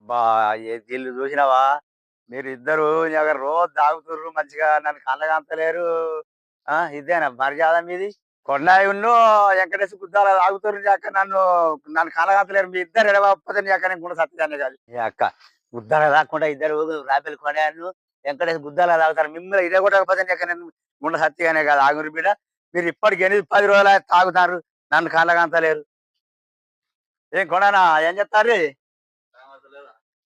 అబ్బా! వీళ్ళు చూసినావా? మీరిద్దరూ రోజు తాగుతుర్రు మంచిగా నన్ను కళ్ళగంతలేరు. ఇదేనా మర్యాద మీది? కొండాయున్ను వెంకటేష్ గుద్దాల తాగుతుర్రు నీ అక్క నన్ను కళ్ళగంతలేరు. మీ ఇద్దరు ఎడవకపోతే నీ అక్క నేను గుండె సత్యాన్నే కాదు. నీ అక్క గుద్దాల తాగకుండా ఇద్దరు రాపెళ్లి కొండాయున్ను వెంకటేష్ గుద్దాల తాగుతారు. మిమ్మల్ని ఇడగొట్టకపోతే నీ అక్క నేను గుండె సత్యానే కాదు. ఆగురి బిడ్డ మీరు ఇప్పటికి 8, 10 రోజులు తాగుతారు. నన్ను కళ్ళగంతలేరు. ఏం కొండానా ఏం చెప్తార్రి?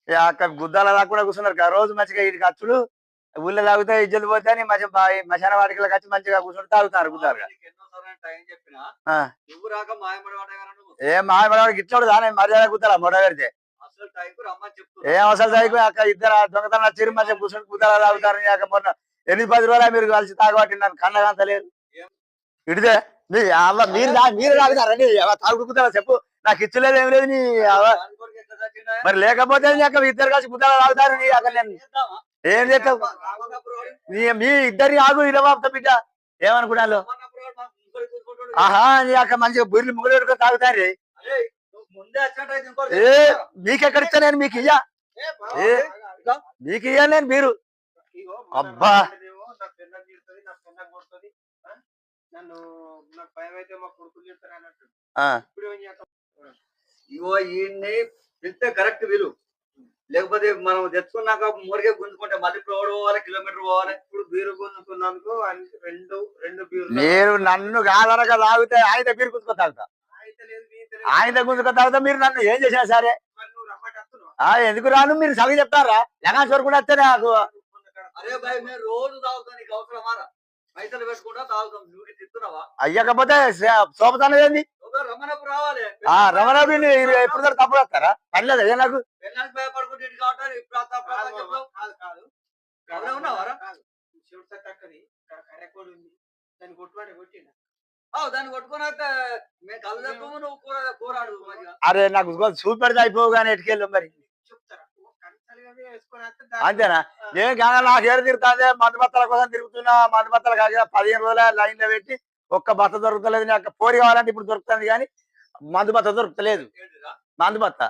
అక్కడ గుద్దాల దాకుండా కూర్చున్నారు కదా రోజు మంచిగా వీటికి అచ్చుడు ఊళ్ళో తాగుతా ఇజ్జలు పోతే అని మశాన వాటికి వచ్చి మంచిగా కూర్చొని తాగుతారు గుద్దారు ఏం మాయమడవాడికి ఇట్లాడు దాని మర్యాద గుద్దాల మొడ పెడితే ఏం అసలు తాగు అక్కడ ఇద్దరు దొంగతనం వచ్చి మంచిగా కూర్చొని గుద్దాల తాగుతారు మొన్న 8, 10 రోజులు మీరు కలిసి తాగబట్టి నన్ను కన్నగంతలేరు ఇడితే మీరు తాగుతారండి తాగుడు గుద్దాల చెప్పు నాకు ఇచ్చలేదు ఏం లేదు నీ మరి లేకపోతే ఇద్దరు కలిసి గుద్దాల తాగుతారు నీ అక్కడ నేను ఏం చేస్తావు మీ ఇద్దరిని ఆగు ఇరవాపుతా బిడ్డ ఏమనుకున్నాను ఆహా నీ అక్క మంచిగా బుర్రెలు ముగ్గురు పెట్టుకొని తాగుతారు ఏ మీకెక్కడ ఇస్తా నేను మీకు ఇయ్యా మీకు ఇయ్యా నేను మీరు అబ్బా నన్ను నాకు భయం అయితే మా కొడుకులు చెప్తారు అన్నట్టు ఇగో ఈయన్ని పిలిస్తే కరెక్ట్ వీలు లేకపోతే మనం తెచ్చుకున్నాక మూరిగే గుంజుకుంటే మళ్ళీ ఇప్పుడు పోవాలి కిలోమీటర్ పోవాలి ఇప్పుడు బీరు గుంజుకున్నందుకు రెండు బీర్లు మీరు నన్ను కాదనక తాగితే ఆయన బీరు గుంజుకొని తాగుతా ఆయన గుంజుకొని తాగుతా మీరు నన్ను ఏం చేసినా సరే ఎందుకు రాను మీరు సగం చెప్తారా లగాన్ చూడకుండా వస్తే నాకు అరే భయ్ మేము రోజు తాగుతాం నీకు అవసరమారా పైసలు పెట్టుకుంటా తాగుతాం నువ్వు తిస్తున్నావా అయ్యకపోతే శోభతానం ఏంది రమణకు రావాలి రమణాబిని ఎప్పుడు తప్పుడు వస్తారా పర్లేదు అదే నాకు పెళ్ళానికి భయపడుకుంటే ఇంటికి కావట్లేదు ఇప్పుడు ఉన్నావారా తక్కది కర్రెకోడు ఉంది దాన్ని కొట్టుబడి కొట్టిండ దాన్ని కొట్టుకుని మేము కళ్ళు తప్పము నువ్వు కూరాడు అరే నాకు చూపెడితే అయిపోవు కానీ ఎటుకెళ్ళు మరి చెప్తారా అంతేనా నేను కానీ నాకు ఏడు తిరుగుతుంది మందు బత్తల కోసం తిరుగుతున్నా మందు బత్తలు కాక 15 రోజుల లైన్ లో పెట్టి ఒక్క బత్త దొరుకుతలేదు నాకు పోరి కావాలంటే ఇప్పుడు దొరుకుతుంది కానీ మందు బత్త దొరుకుతలేదు మందు బత్త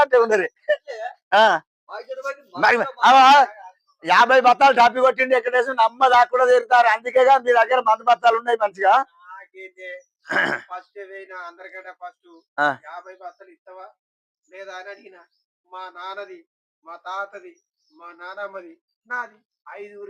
అంటే ఉన్నది మరి 50 బత్తాలు టాపి కొట్టిండి ఎక్కడేసి నమ్మ దాకా తిరుగుతారు అందుకేగా మీ దగ్గర మందు బత్తాలు ఉన్నాయి మంచిగా ఫస్ట్ అందరికంటే ఫస్ట్ 50 బత్తలు ఇస్తావా లేదా అని అడిగిన మా నాన్నది మా తాతది మా నానమ్మది నాది 5